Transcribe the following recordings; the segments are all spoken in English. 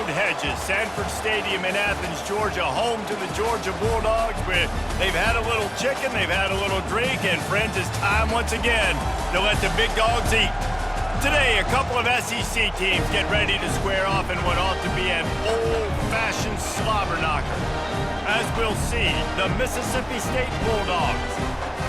hedges. Sanford Stadium in Athens, Georgia, home to the Georgia Bulldogs, where they've had a little chicken, they've had a little drink, and friends, it's time once again to let the big dogs eat. Today, a couple of SEC teams get ready to square off in what ought to be an old-fashioned slobber knocker. As we'll see, the Mississippi State Bulldogs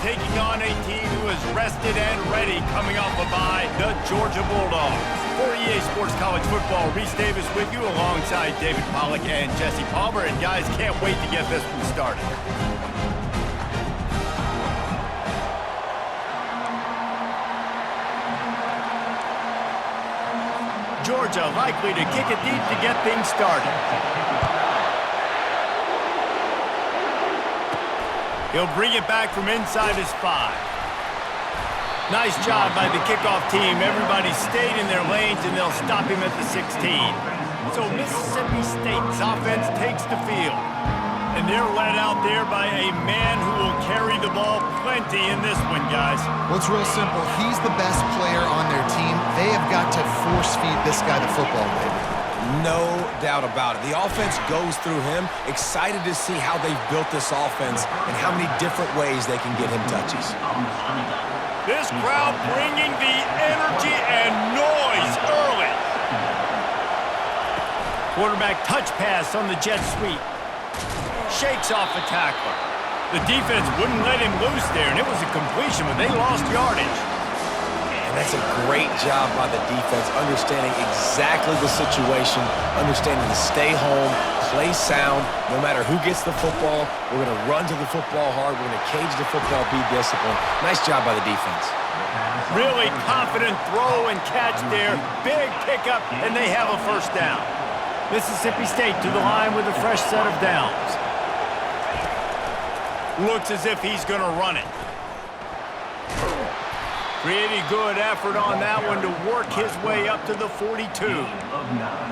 taking on a team who is rested and ready coming off a bye, the Georgia Bulldogs. For EA Sports College Football, Reese Davis with you alongside David Pollack and Jesse Palmer. And guys, can't wait to get this one started. Georgia likely to kick it deep to get things started. He'll bring it back from inside his 5. Nice job by the kickoff team. Everybody stayed in their lanes, and they'll stop him at the 16. So Mississippi State's offense takes the field. And they're led out there by a man who will carry the ball plenty in this one, guys. Well, it's real simple. He's the best player on their team. They have got to force-feed this guy the football, David. No doubt about it. The offense goes through him. Excited to see how they've built this offense and how many different ways they can get him touches. This crowd bringing the energy and noise early. Quarterback touch pass on the jet sweep. Shakes off a tackler. The defense wouldn't let him loose there, and it was a completion, but they lost yardage. And that's a great job by the defense, understanding exactly the situation, understanding to stay home, play sound. No matter who gets the football, we're going to run to the football hard. We're going to cage the football, be disciplined. Nice job by the defense. Really confident throw and catch there. Big pickup, and they have a first down. Mississippi State to the line with a fresh set of downs. Looks as if he's going to run it. Pretty good effort on that one to work his way up to the 42.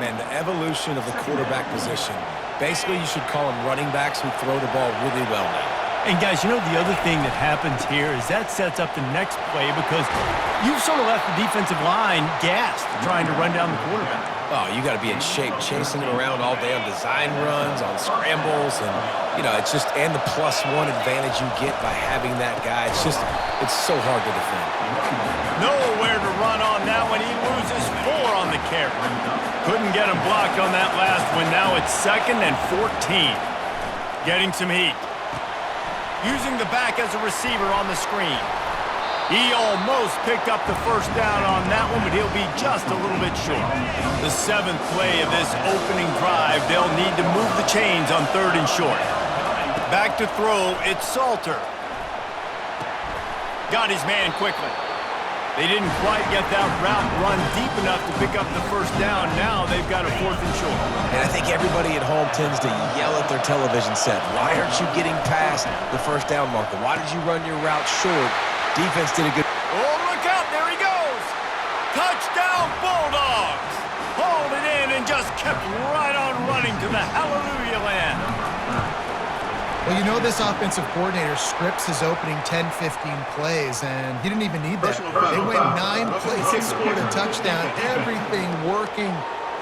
Man, the evolution of the quarterback position. Basically, you should call them running backs who throw the ball really well now. And guys, you know the other thing that happens here is that sets up the next play because you've sort of left the defensive line gassed trying to run down the quarterback. Oh, you got to be in shape, chasing him around all day on design runs, on scrambles, and, you know, it's just, and the +1 advantage you get by having that guy. It's just, it's so hard to defend. Nowhere to run on that one. He loses 4 on the carry. Couldn't get him blocked on that last one. Now it's 2nd and 14. Getting some heat. Using the back as a receiver on the screen. He almost picked up the first down on that one, but he'll be just a little bit short. The 7th play of this opening drive, they'll need to move the chains on 3rd and short. Back to throw, it's Salter. Got his man quickly. They didn't quite get that route run deep enough to pick up the first down. Now they've got a 4th and short. And I think everybody at home tends to yell at their television set. Why aren't you getting past the first down marker? Why did you run your route short? Defense did a good... Oh, look out. There he goes. Touchdown, Bulldogs. Hauled it in and just kept right on running to the hallelujah land. Well, you know this offensive coordinator scripts his opening 10, 15 plays, and he didn't even need that. They went 9 plays and scored a touchdown. Everything working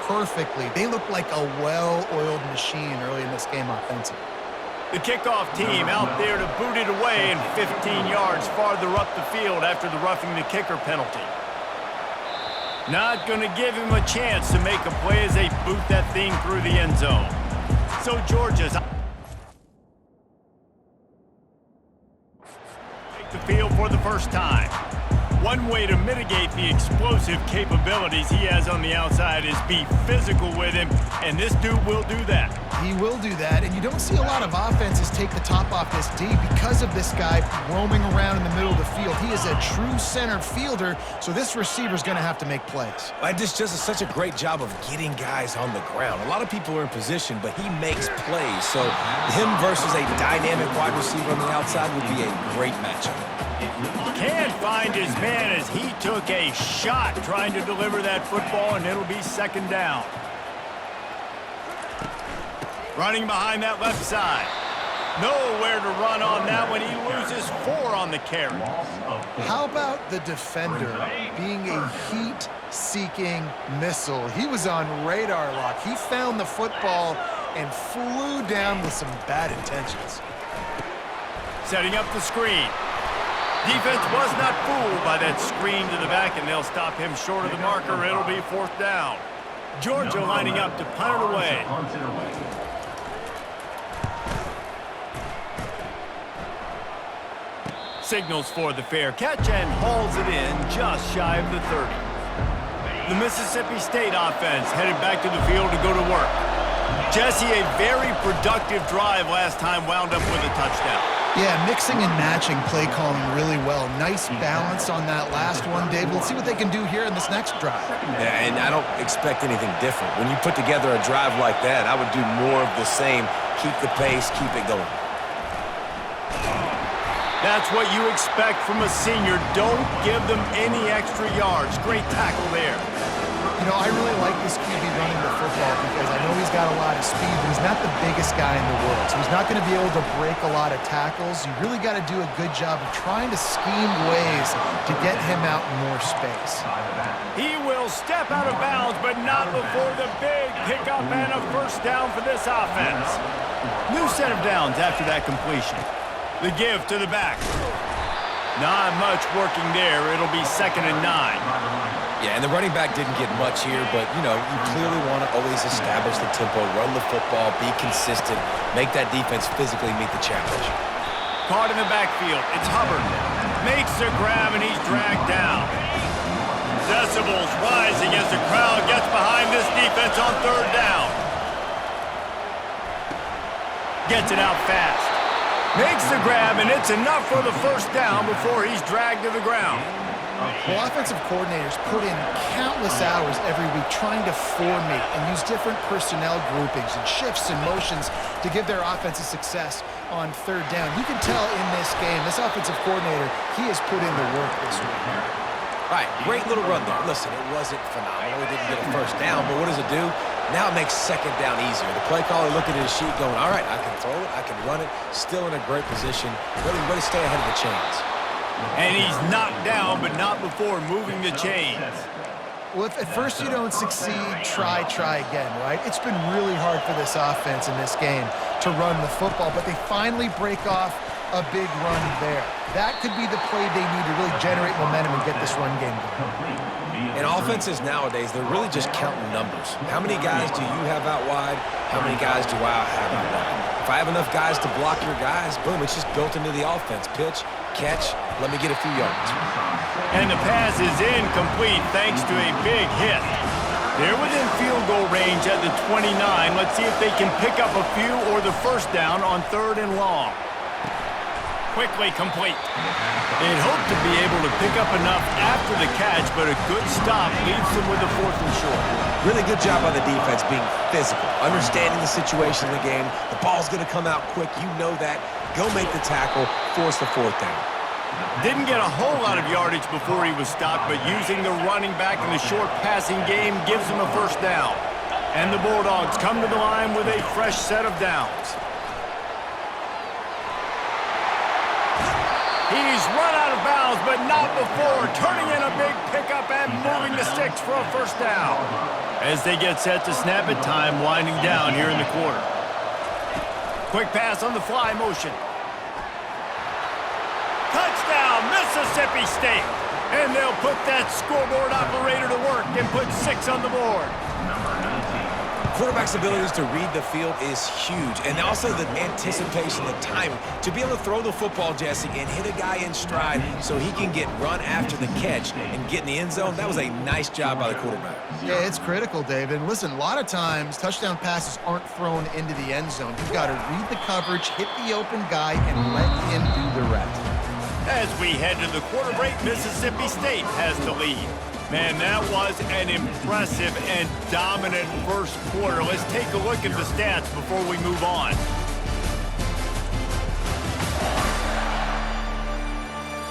perfectly. They look like a well-oiled machine early in this game offensively. The kickoff team out there to boot it away and 15 yards farther up the field after the roughing the kicker penalty. Not going to give him a chance to make a play as they boot that thing through the end zone. So Georgia's take the field for the first time. One way to mitigate the explosive capabilities he has on the outside is be physical with him, and this dude will do that. He will do that, and you don't see a lot of offenses take the top off this D because of this guy roaming around in the middle of the field. He is a true center fielder, so this receiver's going to have to make plays. I just does such a great job of getting guys on the ground. A lot of people are in position, but he makes plays. So him versus a dynamic wide receiver on the outside would be a great matchup. Can't find his man as he took a shot trying to deliver that football, and it'll be 2nd down. Running behind that left side. Nowhere to run on that one. He loses 4 on the carry. How about the defender being a heat-seeking missile? He was on radar lock. He found the football and flew down with some bad intentions. Setting up the screen. Defense was not fooled by that screen to the back, and they'll stop him short of the marker. It'll be 4th down. Georgia lining up to punt it away. Signals for the fair catch and hauls it in just shy of the 30. The Mississippi State offense headed back to the field to go to work. Jesse, a very productive drive last time, wound up with a touchdown. Yeah, mixing and matching play calling really well. Nice balance on that last one, Dave. Let's see what they can do here in this next drive. Yeah, and I don't expect anything different. When you put together a drive like that, I would do more of the same. Keep the pace, keep it going. That's what you expect from a senior. Don't give them any extra yards. Great tackle there. You know, I really like this QB running the football because I know he's got a lot of speed, but he's not the biggest guy in the world. So he's not going to be able to break a lot of tackles. You really got to do a good job of trying to scheme ways to get him out in more space. He will step out of bounds, but not before the big pickup and a 1st down for this offense. New set of downs after that completion. The give to the back. Not much working there. It'll be 2nd and 9. Yeah, and the running back didn't get much here, but, you know, you clearly want to always establish the tempo, run the football, be consistent, make that defense physically meet the challenge. Caught in the backfield. It's Hubbard. Makes a grab, and he's dragged down. Decibels rising as the crowd gets behind this defense on 3rd down. Gets it out fast. Makes the grab, and it's enough for the 1st down before he's dragged to the ground. Well, offensive coordinators put in countless hours every week trying to formate and use different personnel groupings and shifts and motions to give their offensive success on 3rd down. You can tell in this game, this offensive coordinator, he has put in the work this week. Right, great little run there. Listen, it wasn't phenomenal. He didn't get a 1st down, but what does it do? Now it makes 2nd down easier. The play caller looked at his sheet going, all right, I can throw it, I can run it, still in a great position, ready to stay ahead of the chains. And he's knocked down, but not before moving the chains. Well, if at first you don't succeed, try again, right? It's been really hard for this offense in this game to run the football, but they finally break off a big run there. That could be the play they need to really generate momentum and get this run game going. And offenses nowadays, they're really just counting numbers. How many guys do you have out wide? How many guys do I have out wide? If I have enough guys to block your guys, boom, it's just built into the offense. Pitch, catch, let me get a few yards. And the pass is incomplete thanks to a big hit. They're within field goal range at the 29. Let's see if they can pick up a few or the 1st down on 3rd and long. Quickly complete. They'd hope to be able to pick up enough after the catch, but a good stop leaves them with a 4th and short. Really good job by the defense being physical, understanding the situation in the game. The ball's going to come out quick. You know that. Go make the tackle, force the 4th down. Didn't get a whole lot of yardage before he was stopped, but using the running back in the short passing game gives him a 1st down. And the Bulldogs come to the line with a fresh set of downs. He's run out of bounds, but not before turning in a big pickup and moving the sticks for a 1st down. As they get set to snap it, time winding down here in the quarter. Quick pass on the fly motion. Touchdown, Mississippi State. And they'll put that scoreboard operator to work and put 6 on the board. Quarterback's abilities to read the field is huge, and also the anticipation, the timing. To be able to throw the football, Jesse, and hit a guy in stride so he can get run after the catch and get in the end zone, that was a nice job by the quarterback. Yeah, it's critical, David. And listen, a lot of times touchdown passes aren't thrown into the end zone. You've got to read the coverage, hit the open guy, and let him do the rest. As we head to the quarter break, Mississippi State has the lead. Man, that was an impressive and dominant 1st quarter. Let's take a look at the stats before we move on.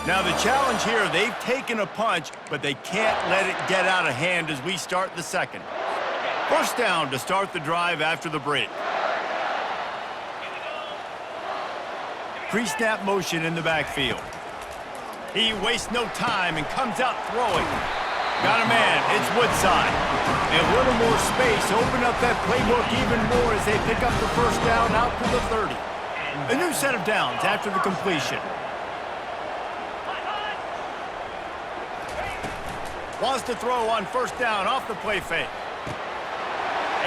Now the challenge here, they've taken a punch, but they can't let it get out of hand as we start the 2nd. 1st down to start the drive after the break. Pre-snap motion in the backfield. He wastes no time and comes out throwing. Got a man. It's Woodside. A little more space. Open up that playbook even more as they pick up the first down out to the 30. A new set of downs after the completion. Wants to throw on first down off the play fake.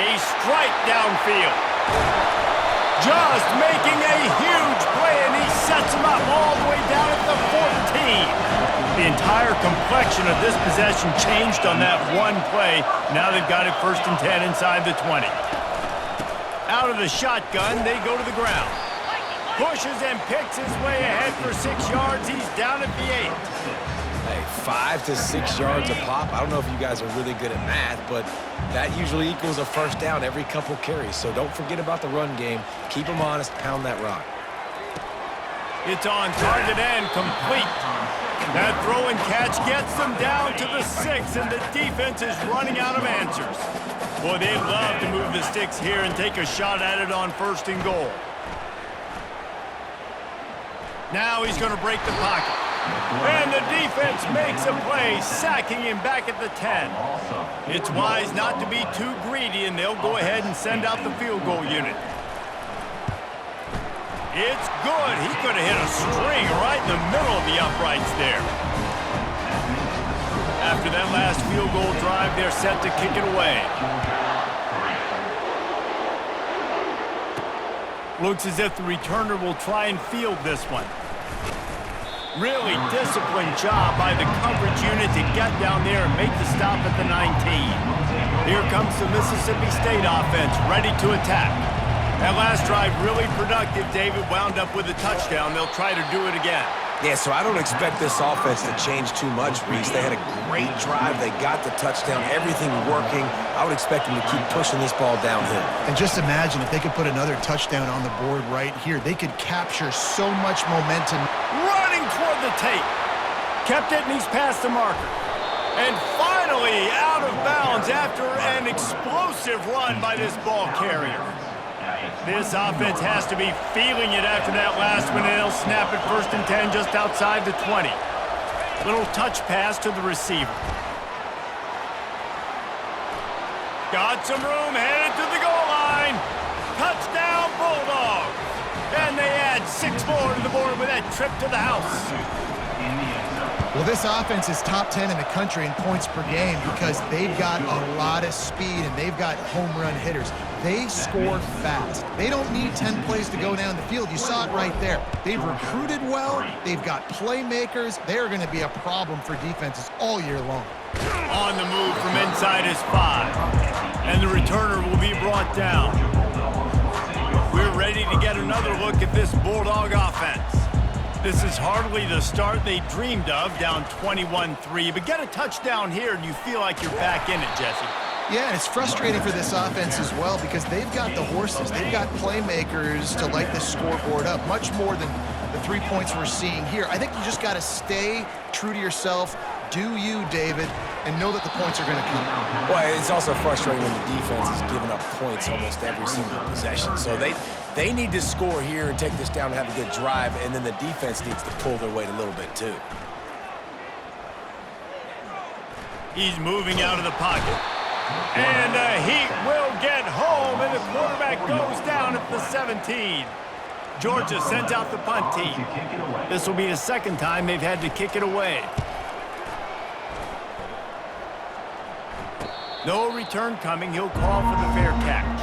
A strike downfield. Just making a huge play, and he sets him up all the way down at the 14. The entire complexion of this possession changed on that one play. Now they've got it 1st and 10 inside the 20. Out of the shotgun, they go to the ground. Pushes and picks his way ahead for 6 yards. He's down at the 8. Hey, 5 to 6 yards a pop. I don't know if you guys are really good at math, but that usually equals a first down every couple carries. So don't forget about the run game. Keep them honest. Pound that rock. It's on target and complete. That throw and catch gets them down to the 6, and the defense is running out of answers. Boy, they love to move the sticks here and take a shot at it on 1st and goal. Now he's going to break the pocket. And the defense makes a play, sacking him back at the 10. It's wise not to be too greedy, and they'll go ahead and send out the field goal unit. It's good. He could have hit a string right in the middle of the uprights there. After that last field goal drive, they're set to kick it away. Looks as if the returner will try and field this one. Really disciplined job by the coverage unit to get down there and make the stop at the 19. Here comes the Mississippi State offense, ready to attack. That last drive really productive. David wound up with a touchdown. They'll try to do it again. Yeah, so I don't expect this offense to change too much, Reese. They had a great drive. They got the touchdown, everything working. I would expect them to keep pushing this ball downhill. And just imagine if they could put another touchdown on the board right here. They could capture so much momentum. Running toward the tape. Kept it, and he's past the marker. And finally out of bounds after an explosive run by this ball carrier. This offense has to be feeling it after that last one, and they'll snap it 1st and 10 just outside the 20. Little touch pass to the receiver. Got some room, headed to the goal line. Touchdown, Bulldogs. And they add 6 more to the board with that trip to the house. Well, this offense is top 10 in the country in points per game because they've got a lot of speed and they've got home run hitters. They score fast. They don't need 10 plays to go down the field. You saw it right there. They've recruited well. They've got playmakers. They're going to be a problem for defenses all year long. On the move from inside his 5. And the returner will be brought down. We're ready to get another look at this Bulldog offense. This is hardly the start they dreamed of, down 21-3. But get a touchdown here, and you feel like you're back in it, Jesse. Yeah, and it's frustrating for this offense as well because they've got the horses. They've got playmakers to light the scoreboard up, much more than the 3 points we're seeing here. I think you just got to stay true to yourself, do you, David, and know that the points are going to come. Well, it's also frustrating when the defense is giving up points almost every single possession. So they need to score here and take this down and have a good drive, and then the defense needs to pull their weight a little bit too. He's moving out of the pocket. And he will get home, and the quarterback goes down at the 17. Georgia sends out the punt team. This will be the 2nd time they've had to kick it away. No return coming. He'll call for the fair catch.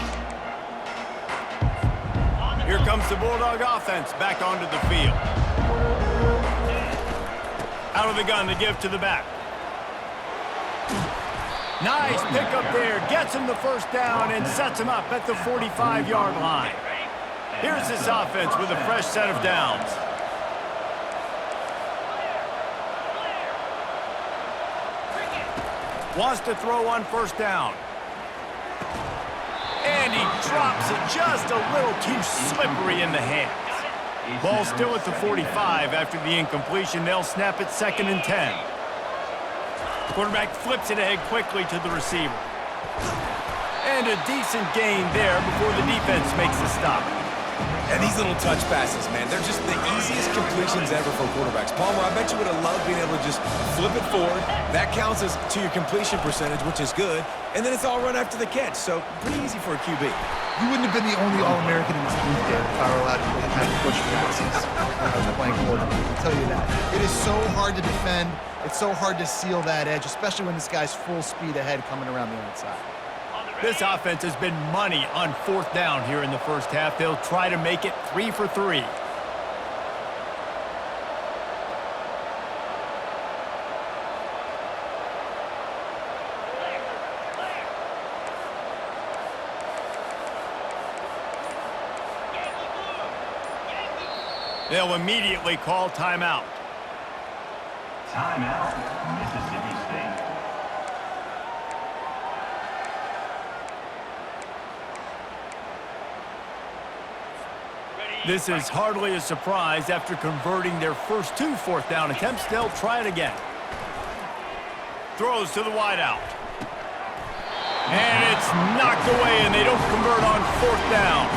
Here comes the Bulldog offense back onto the field. Out of the gun to give to the back. Nice pickup there. Gets him the first down and sets him up at the 45-yard line. Here's this offense with a fresh set of downs. Wants to throw on first down. And he drops it just a little too slippery in the hands. Ball still at the 45 after the incompletion. They'll snap it 2nd and 10. Quarterback flips it ahead quickly to the receiver. And a decent gain there before the defense makes the stop. And these little touch passes, man, they're just the easiest completions ever for quarterbacks. Palmer, I bet you would have loved being able to just flip it forward. That counts as to your completion percentage, which is good. And then it's all run after the catch, so pretty easy for a QB. You wouldn't have been the only All-American in this booth, Dan, if I were allowed to have to push passes when I was playing quarterback. I'll tell you that. It is so hard to defend. It's so hard to seal that edge, especially when this guy's full speed ahead coming around the outside. This offense has been money on 4th down here in the first half. They'll try to make it 3 for 3. They'll immediately call timeout. Timeout, Mississippi State. This is hardly a surprise. After converting their first 2 4th down attempts, they'll try it again. Throws to the wideout. And it's knocked away, and they don't convert on 4th down.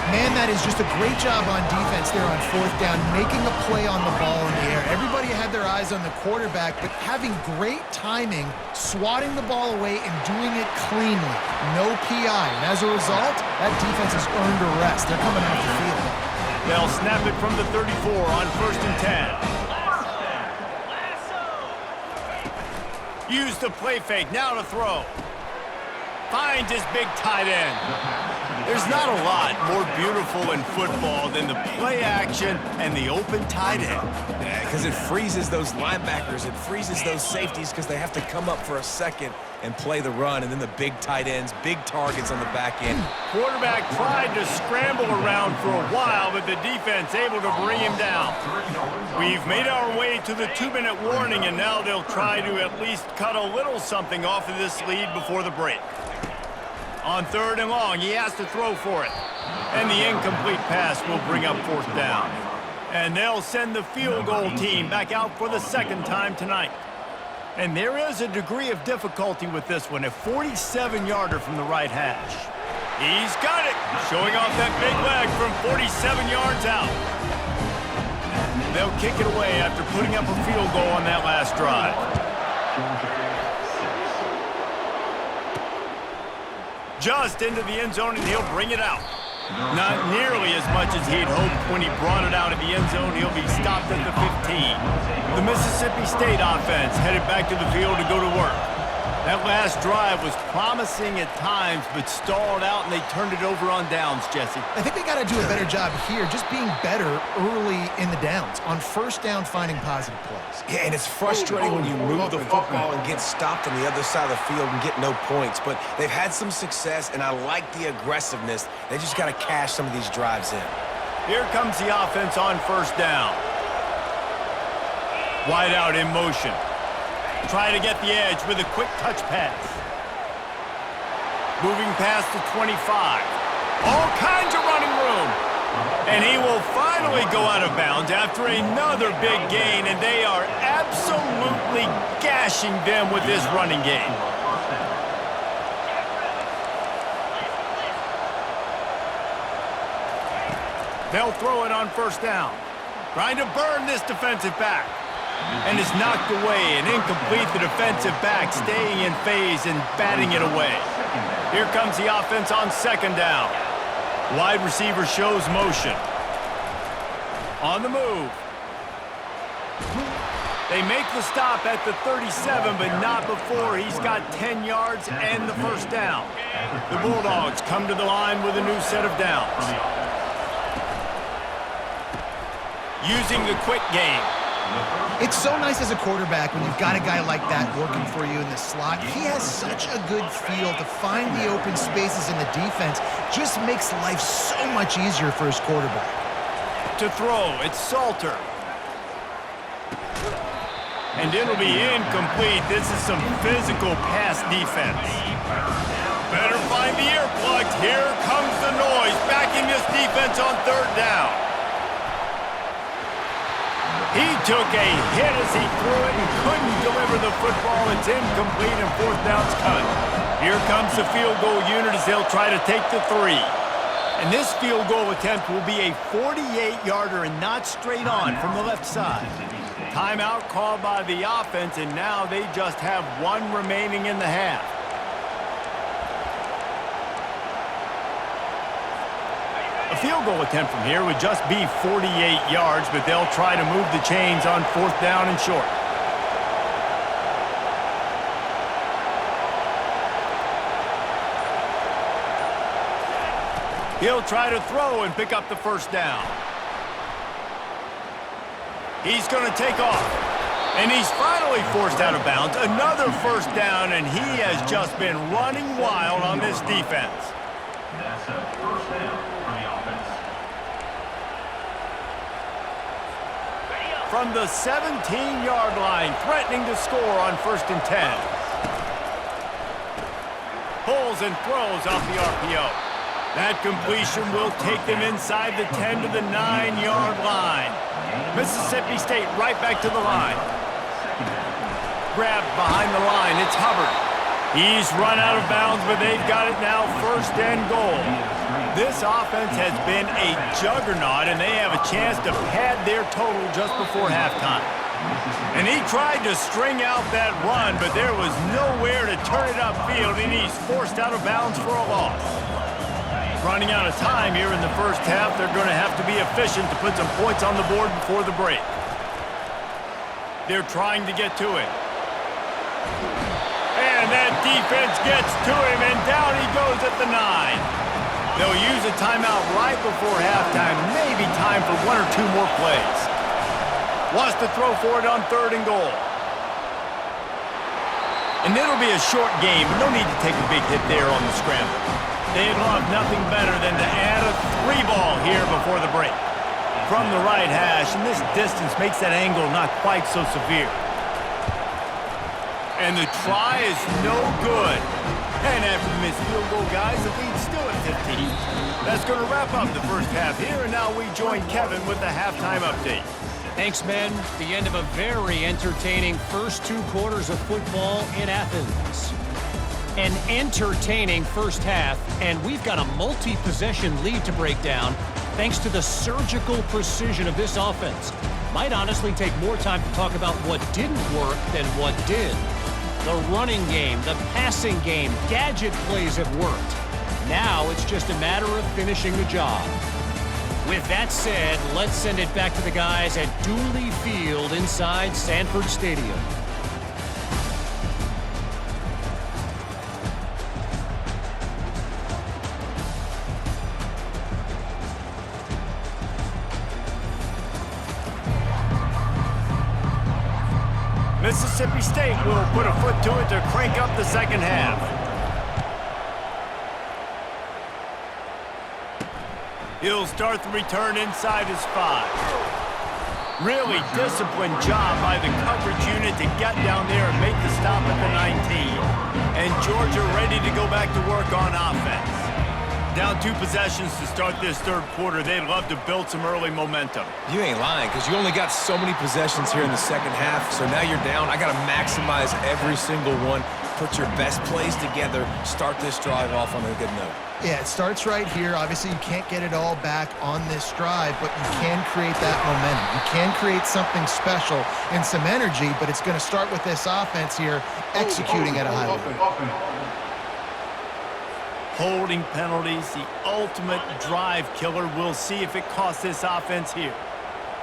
Man, that is just a great job on defense there on 4th down, making a play on the ball in the air. Everybody had their eyes on the quarterback, but having great timing, swatting the ball away, and doing it cleanly. No PI. And as a result, that defense has earned a rest. They're coming off the field. They'll snap it from the 34 on 1st and 10. Use the play fake. Now to throw. Finds his big tight end. There's not a lot more beautiful in football than the play action and the open tight end. Yeah, because it freezes those linebackers. It freezes those safeties because they have to come up for a second and play the run. And then the big tight ends, big targets on the back end. Quarterback tried to scramble around for a while, but the defense able to bring him down. We've made our way to the 2-minute warning, and now they'll try to at least cut a little something off of this lead before the break. On 3rd and long, he has to throw for it. And the incomplete pass will bring up 4th down. And they'll send the field goal team back out for the 2nd time tonight. And there is a degree of difficulty with this one, a 47-yarder from the right hash. He's got it, showing off that big leg from 47 yards out. They'll kick it away after putting up a field goal on that last drive. Just into the end zone, and he'll bring it out. Not nearly as much as he'd hoped when he brought it out of the end zone. He'll be stopped at the 15. The Mississippi State offense headed back to the field to go to work. That last drive was promising at times, but stalled out, and they turned it over on downs, Jesse. I think they got to do a better job here, just being better early in the downs. On 1st down, finding positive plays. Yeah, and it's frustrating when you move the football and get stopped on the other side of the field and get no points. But they've had some success, and I like the aggressiveness. They just got to cash some of these drives in. Here comes the offense on 1st down. Wide out in motion. Try to get the edge with a quick touch pass. Moving past the 25. All kinds of running room. And he will finally go out of bounds after another big gain, and they are absolutely gashing them with this running game. They'll throw it on 1st down. Trying to burn this defensive back. And is knocked away and incomplete. The defensive back staying in phase and batting it away. Here comes the offense on 2nd down. Wide receiver shows motion. On the move. They make the stop at the 37, but not before he's got 10 yards and the 1st down. The Bulldogs come to the line with a new set of downs. Using the quick game. It's so nice as a quarterback when you've got a guy like that working for you in the slot. He has such a good feel to find the open spaces in the defense. Just makes life so much easier for his quarterback. To throw, it's Salter. And it'll be incomplete. This is some physical pass defense. Better find the earplugs. Here comes the noise. Backing this defense on 3rd down. He took a hit as he threw it and couldn't deliver the football. It's incomplete and 4th down's cut. Here comes the field goal unit as they'll try to take the 3. And this field goal attempt will be a 48-yarder and not straight on from the left side. Timeout called by the offense, and now they just have one remaining in the half. A field goal attempt from here would just be 48 yards, but they'll try to move the chains on 4th down and short. He'll try to throw and pick up the first down. He's going to take off. And he's finally forced out of bounds. Another first down, and he has just been running wild on this defense. That's a first down for the offense. From the 17-yard line, threatening to score on 1st and 10. Pulls and throws off the RPO. That completion will take them inside the 10 to the 9-yard line. Mississippi State right back to the line. Grabbed behind the line. It's Hubbard. He's run out of bounds, but they've got it now 1st and goal. This offense has been a juggernaut, and they have a chance to pad their total just before halftime. And he tried to string out that run, but there was nowhere to turn it upfield, and he's forced out of bounds for a loss. Running out of time here in the first half, they're going to have to be efficient to put some points on the board before the break. They're trying to get to it. And that defense gets to him, and down he goes at the 9. They'll use a timeout right before halftime, maybe time for 1 or 2 more plays. Wants to throw for it on 3rd and goal. And it'll be a short game, but no need to take a big hit there on the scramble. They'd love nothing better than to add a 3-ball here before the break. From the right hash, and this distance makes that angle not quite so severe. And the try is no good. And after the missed field goal, guys, the lead's still at 15. That's going to wrap up the first half here, and now we join Kevin with the halftime update. Thanks, men. The end of a very entertaining first 2 quarters of football in Athens. An entertaining first half, and we've got a multi-possession lead to break down thanks to the surgical precision of this offense. Might honestly take more time to talk about what didn't work than what did. The running game, the passing game, gadget plays have worked. Now it's just a matter of finishing the job. With that said, let's send it back to the guys at Dooley Field inside Sanford Stadium. Mississippi State will put a foot to it to crank up the second half. He'll start the return inside his 5. Really disciplined job by the coverage unit to get down there and make the stop at the 19. And Georgia ready to go back to work on offense. Down 2 possessions to start this 3rd quarter. They'd love to build some early momentum. You ain't lying, because you only got so many possessions here in the second half, so now you're down. I got to maximize every single one, put your best plays together, start this drive off on a good note. Yeah, it starts right here. Obviously, you can't get it all back on this drive, but you can create that momentum. You can create something special and some energy, but it's going to start with this offense here executing at a high level. Holding penalties, the ultimate drive killer. We'll see if it costs this offense here.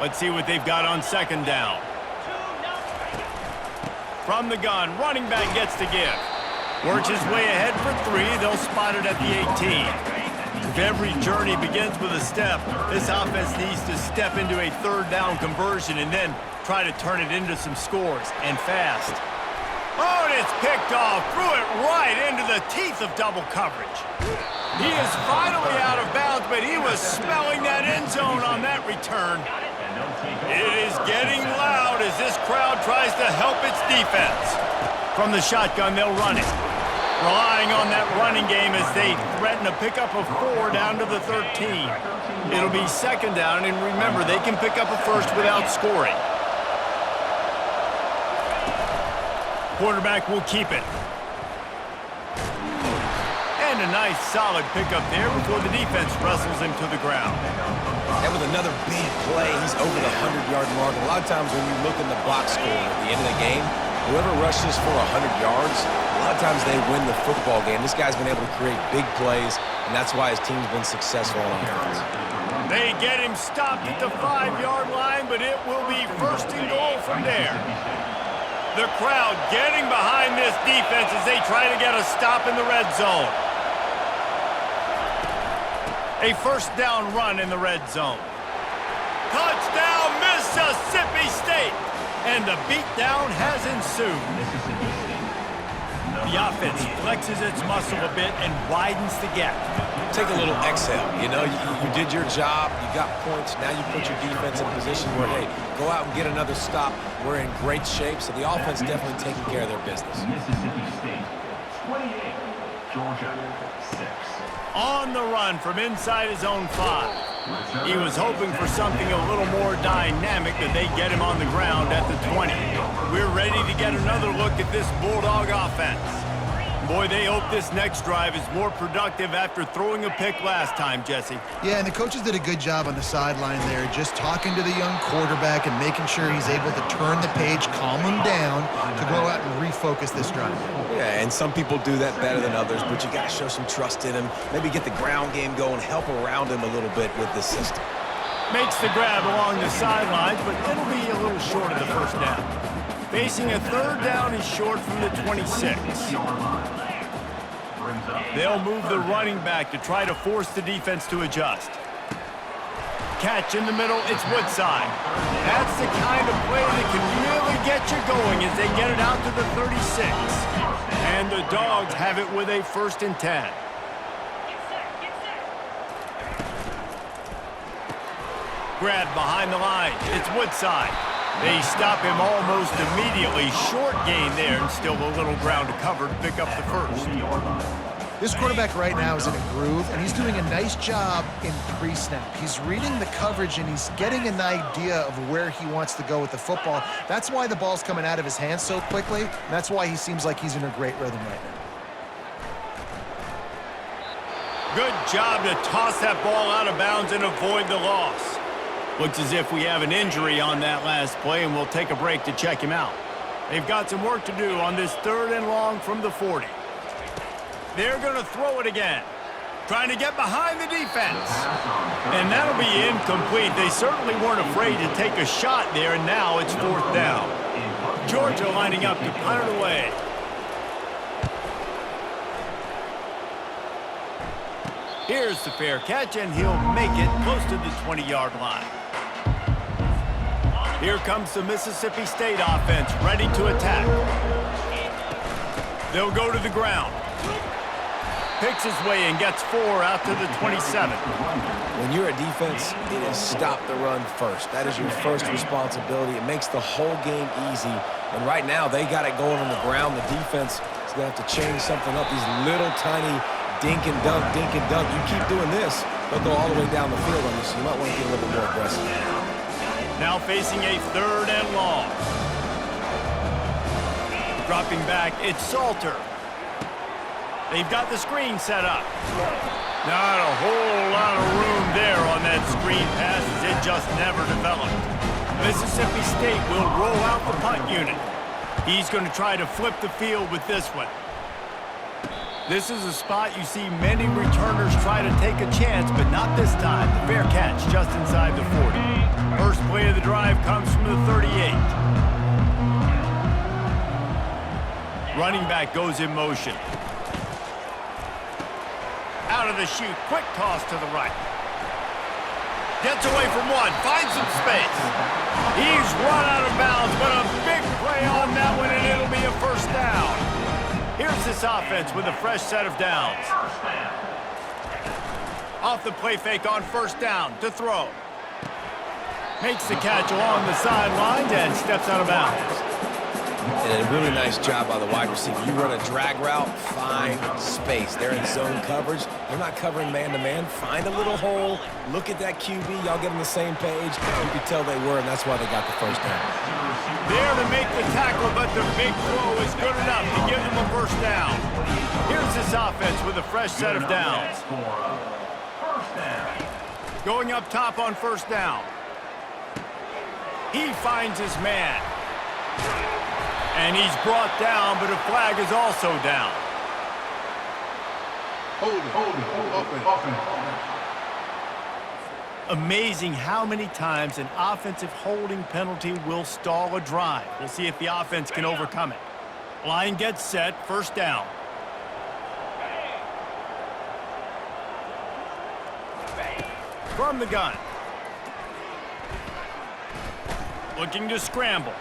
Let's see what they've got on 2nd down. From the gun, running back gets to give. Works his way ahead for 3. They'll spot it at the 18. If every journey begins with a step, this offense needs to step into a 3rd down conversion and then try to turn it into some scores, and fast. Oh, and it's picked off. Threw it right into the teeth of double coverage. He is finally out of bounds, but he was smelling that end zone on that return. It is getting loud as this crowd tries to help its defense. From the shotgun, they'll run it. Relying on that running game as they threaten a pickup of 4 down to the 13. It'll be 2nd down, and remember, they can pick up a first without scoring. Quarterback will keep it. And And a nice solid pickup there before the defense wrestles him to the ground. And with another big play, he's over the 100-yard mark. A lot of times when you look in the box score at the end of the game, whoever rushes for 100 yards, a lot of times they win the football game. This guy's been able to create big plays, and that's why his team's been successful on offense. They get him stopped at the 5-yard line, but it will be first and goal from there. The crowd getting behind this defense as they try to get a stop in the red zone. A first down run in the red zone. Touchdown, Mississippi State! And the beatdown has ensued. The offense flexes its muscle a bit and widens the gap. Take a little exhale. You know, you did your job. You got points. Now you put your defense in a position where, hey, go out and get another stop. We're in great shape, so the offense definitely taking care of their business. Mississippi State, 28. Georgia, 6. On the run from inside his own 5. He was hoping for something a little more dynamic, but they get him on the ground at the 20. We're ready to get another look at this Bulldog offense. Boy, they hope this next drive is more productive after throwing a pick last time, Jesse. Yeah, and the coaches did a good job on the sideline there, just talking to the young quarterback and making sure he's able to turn the page, calm him down to go out and refocus this drive. Yeah, and some people do that better than others, but you got to show some trust in him. Maybe get the ground game going, help around him a little bit with this system. Makes the grab along the sidelines, but it'll be a little short of the first down. Facing a third down is short from the 26. They'll move the running back to try to force the defense to adjust. Catch in the middle, it's Woodside. That's the kind of play that can really get you going as they get it out to the 36. And the Dogs have it with a 1st and 10. Grab behind the line, it's Woodside. They stop him almost immediately. Short gain there and still a little ground to cover to pick up the first. This quarterback right now is in a groove, and he's doing a nice job in pre-snap. He's reading the coverage, and he's getting an idea of where he wants to go with the football. That's why the ball's coming out of his hands so quickly, and that's why he seems like he's in a great rhythm right now. Good job to toss that ball out of bounds and avoid the loss. Looks as if we have an injury on that last play, and we'll take a break to check him out. They've got some work to do on this 3rd and long from the 40. They're going to throw it again, trying to get behind the defense. And that'll be incomplete. They certainly weren't afraid to take a shot there, and now it's 4th down. Georgia lining up to punt it away. Here's the fair catch, and he'll make it close to the 20-yard line. Here comes the Mississippi State offense, ready to attack. They'll go to the ground. Picks his way and gets 4 out to the 27. When you're a defense, it is stop the run first. That is your first responsibility. It makes the whole game easy. And right now, they got it going on the ground. The defense is going to have to change something up. These little tiny dink and dunk, dink and dunk. You keep doing this, they'll go all the way down the field on you, so you might want to get a little bit more aggressive. Now facing a 3rd and long. Dropping back, it's Salter. They've got the screen set up. Not a whole lot of room there on that screen pass as it just never developed. Mississippi State will roll out the punt unit. He's going to try to flip the field with this one. This is a spot you see many returners try to take a chance, but not this time. The fair catch just inside the 40. First play of the drive comes from the 38. Running back goes in motion. Out of the chute, quick toss to the right. Gets away from one, finds some space. He's run out of bounds, but a big play on that one, and it'll be a 1st down. Here's this offense with a fresh set of downs. Off the play fake on 1st down to throw. Makes the catch along the sidelines and steps out of bounds. And a really nice job by the wide receiver. You run a drag route, find space. They're in zone coverage. They're not covering man-to-man. Find a little hole. Look at that QB. Y'all get on the same page. You can tell they were, and that's why they got the first down. There to make the tackle, but the big throw is good enough to give them a first down. Here's this offense with a fresh set of downs. Going up top on first down. He finds his man. And he's brought down, but a flag is also down. Hold it. Amazing how many times an offensive holding penalty will stall a drive. We'll see if the offense can overcome it. Line gets set, first down. From the gun. Looking to scramble.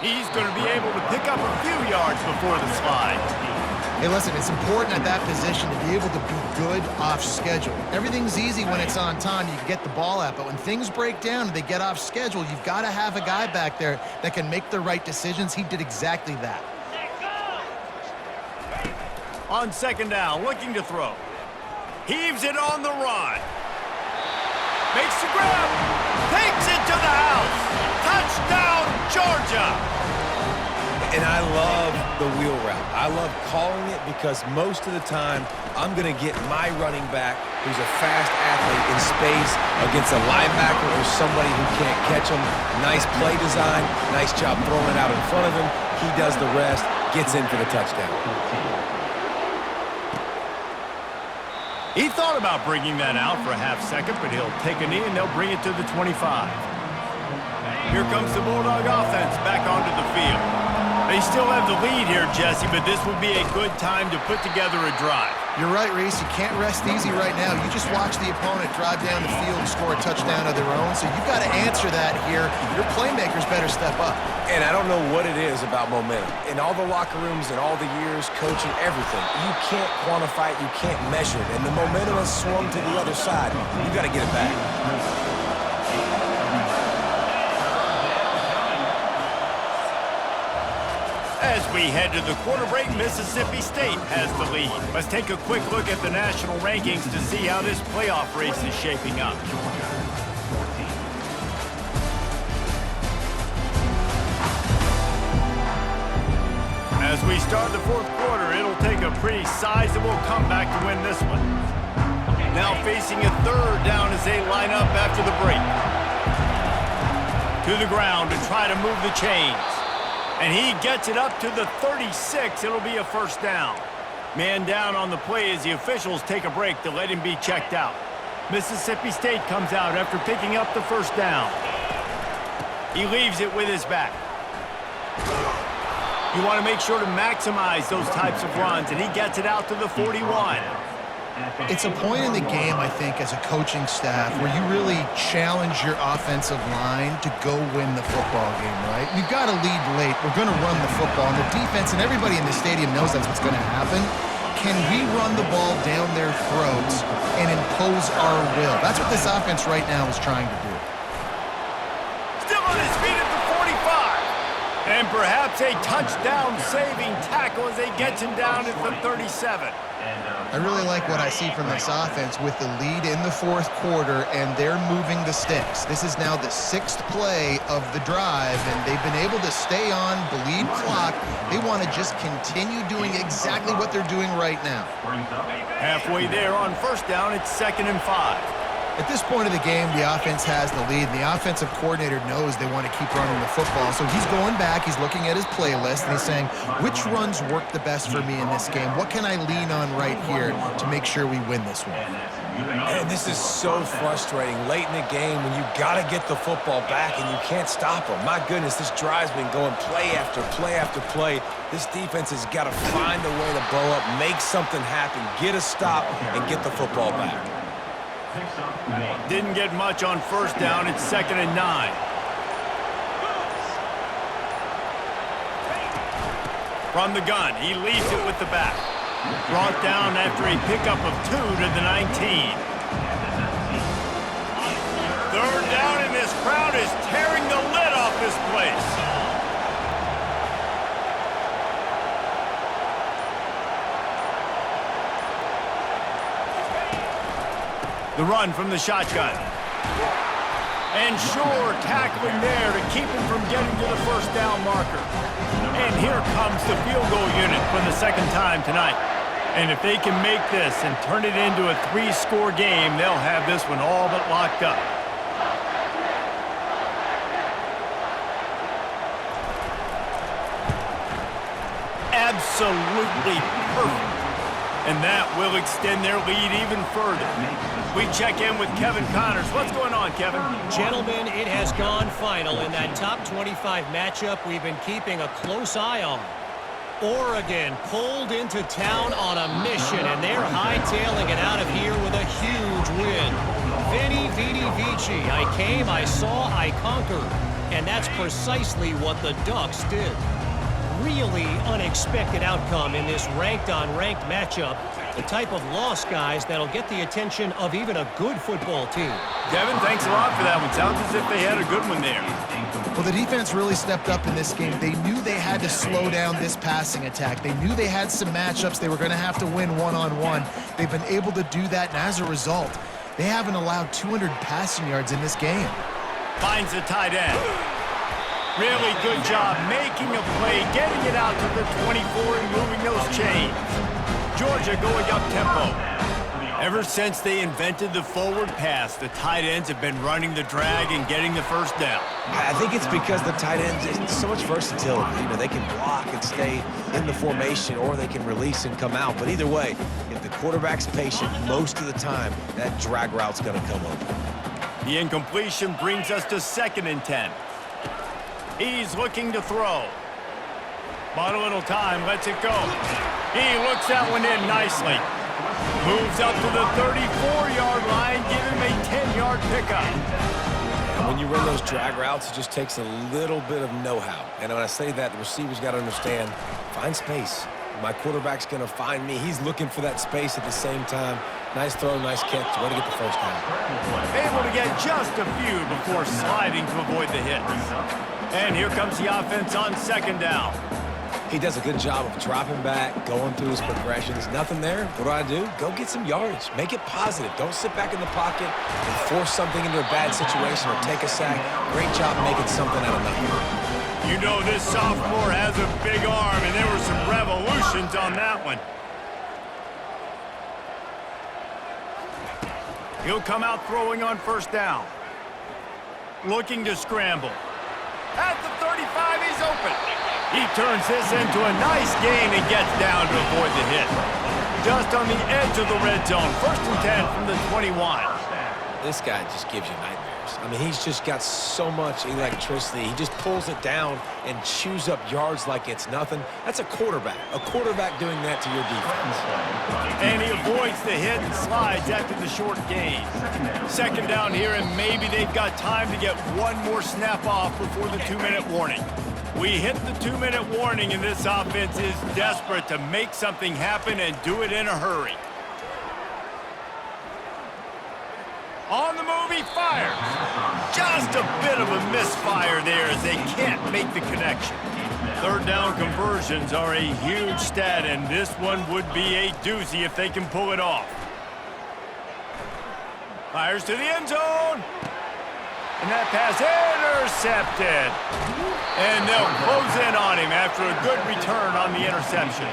He's going to be able to pick up a few yards before the slide. Hey, listen, it's important at that position to be able to be good off schedule. Everything's easy when it's on time. You can get the ball out. But when things break down and they get off schedule, you've got to have a guy back there that can make the right decisions. He did exactly that. On second down, looking to throw. Heaves it on the run. Makes the grab. Takes it to the house. Touchdown, Georgia. And I love the wheel route. I love calling it because most of the time, I'm going to get my running back, who's a fast athlete, in space against a linebacker or somebody who can't catch him. Nice play design. Nice job throwing it out in front of him. He does the rest, gets in for the touchdown. He thought about bringing that out for a half second, but he'll take a knee and they'll bring it to the 25. Here comes the Bulldog offense back onto the field. They still have the lead here, Jesse, but this would be a good time to put together a drive. You're right, Reese. You can't rest easy right now. You just watch the opponent drive down the field and score a touchdown of their own, so you've got to answer that here. Your playmakers better step up. And I don't know what it is about momentum. In all the locker rooms and all the years, coaching, everything, you can't quantify it, you can't measure it. And the momentum has swung to the other side. You've got to get it back. As we head to the quarter break, Mississippi State has the lead. Let's take a quick look at the national rankings to see how this playoff race is shaping up. As we start the fourth quarter, it'll take a pretty sizable comeback to win this one. Now facing a third down as they line up after the break. To the ground to try to move the chains. And he gets it up to the 36. It'll be a first down. Man down on the play as the officials take a break to let him be checked out. Mississippi State comes out after picking up the first down. He leaves it with his back. You want to make sure to maximize those types of runs, and he gets it out to the 41. It's a point in the game, I think, as a coaching staff where you really challenge your offensive line to go win the football game, right? We've got to lead late. We're going to run the football. And the defense and everybody in the stadium knows that's what's going to happen. Can we run the ball down their throats and impose our will? That's what this offense right now is trying to do. Still on his feet at the 45. And perhaps a touchdown-saving tackle as they get him down at the 37. I really like what I see from this offense with the lead in the fourth quarter, and they're moving the sticks. This is now the sixth play of the drive, and they've been able to stay on, bleed clock. They want to just continue doing exactly what they're doing right now. Halfway there on first down, it's 2nd and 5. At this point of the game, the offense has the lead, and the offensive coordinator knows they want to keep running the football. So he's going back, he's looking at his playlist, and he's saying, which runs work the best for me in this game? What can I lean on right here to make sure we win this one? And this is so frustrating late in the game when you got to get the football back and you can't stop them. My goodness, this drive's been going play after play after play. This defense has got to find a way to blow up, make something happen, get a stop, and get the football back. Didn't get much on first down. It's 2nd and 9. From the gun, he leaves it with the back. Brought down after a pickup of 2 to the 19. Third down, and this crowd is tearing the lid off this place. The run from the shotgun. And Shore tackling there to keep him from getting to the first down marker. And here comes the field goal unit for the second time tonight. And if they can make this and turn it into a 3-score game, they'll have this one all but locked up. Absolutely perfect. And that will extend their lead even further. We check in with Kevin Connors. What's going on, Kevin? Gentlemen, it has gone final in that top 25 matchup we've been keeping a close eye on. Oregon pulled into town on a mission, and they're hightailing it out of here with a huge win. Veni, Vidi, Vici. I came, I saw, I conquered. And that's precisely what the Ducks did. Really unexpected outcome in this ranked-on-ranked matchup. The type of loss, guys, that'll get the attention of even a good football team. Kevin, thanks a lot for that one. Sounds as if they had a good one there. Well, the defense really stepped up in this game. They knew they had to slow down this passing attack. They knew they had some matchups they were going to have to win one-on-one. They've been able to do that, and as a result, they haven't allowed 200 passing yards in this game. Finds the tight end. Really good job making a play, getting it out to the 24 and moving those chains. Georgia going up tempo. Ever since they invented the forward pass, the tight ends have been running the drag and getting the first down. I think it's because the tight ends, it's so much versatility. You know, they can block and stay in the formation, or they can release and come out. But either way, if the quarterback's patient, most of the time, that drag route's going to come open. The incompletion brings us to 2nd and 10. He's looking to throw. Bought a little time, lets it go. He looks that one in nicely. Moves up to the 34-yard line, give him a 10-yard pickup. And when you run those drag routes, it just takes a little bit of know-how. And when I say that, the receiver's got to understand, find space. My quarterback's going to find me. He's looking for that space at the same time. Nice throw, nice catch. Way to get the first down. Able to get just a few before sliding to avoid the hits. And here comes the offense on 2nd down. He does a good job of dropping back, going through his progressions. Nothing there. What do? Go get some yardage. Make it positive. Don't sit back in the pocket and force something into a bad situation or take a sack. Great job making something out of nothing. You know this sophomore has a big arm, and there were some revolutions on that one. He'll come out throwing on 1st down. Looking to scramble. At the 35, he's open. He turns this into a nice gain and gets down to avoid the hit. Just on the edge of the red zone. 1st and 10 from the 21. This guy just gives you nightmares. I mean, he's just got so much electricity. He just pulls it down and chews up yards like it's nothing. That's a quarterback. A quarterback doing that to your defense. And he avoids the hit and slides after the short gain. 2nd down here, and maybe they've got time to get one more snap off before the 2-minute warning. We hit the 2-minute warning, and this offense is desperate to make something happen and do it in a hurry. On the move, he fires. Just a bit of a misfire there as they can't make the connection. 3rd down conversions are a huge stat, and this one would be a doozy if they can pull it off. Fires to the end zone. And that pass intercepted. And they'll close in on him after a good return on the interception.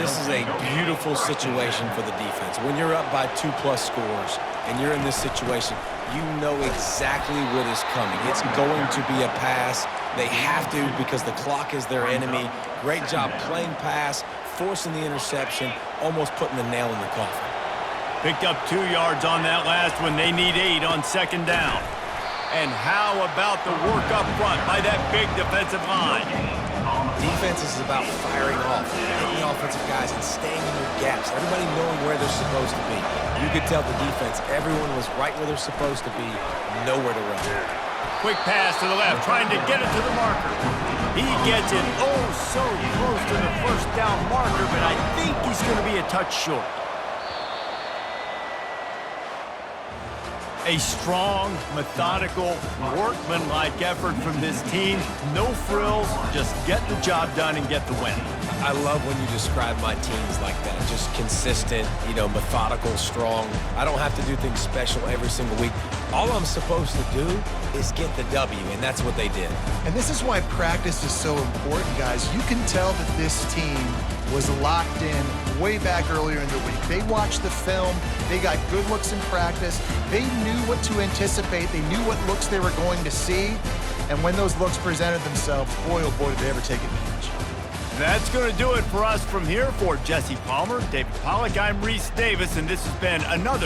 This is a beautiful situation for the defense. When you're up by 2+ scores and you're in this situation, you know exactly what is coming. It's going to be a pass. They have to because the clock is their enemy. Great job playing pass, forcing the interception, almost putting the nail in the coffin. Picked up 2 yards on that last one. They need 8 on 2nd down. And how about the work up front by that big defensive line? Defense is about firing off, hitting the offensive guys and staying in their gaps. Everybody knowing where they're supposed to be. You could tell the defense, everyone was right where they're supposed to be, nowhere to run. Quick pass to the left, trying to get it to the marker. He gets it oh so close to the 1st down marker, but I think he's going to be a touch short. A strong, methodical, workmanlike effort from this team. No frills, just get the job done and get the win. I love when you describe my teams like that. Just consistent, methodical, strong. I don't have to do things special every single week. All I'm supposed to do is get the W, and that's what they did. And this is why practice is so important, guys. You can tell that this team was locked in way back earlier in the week. They watched the film. They got good looks in practice. They knew what to anticipate. They knew what looks they were going to see. And when those looks presented themselves, boy, oh boy, did they ever take advantage. That's going to do it for us from here. For Jesse Palmer, David Pollack, I'm Reese Davis, and this has been another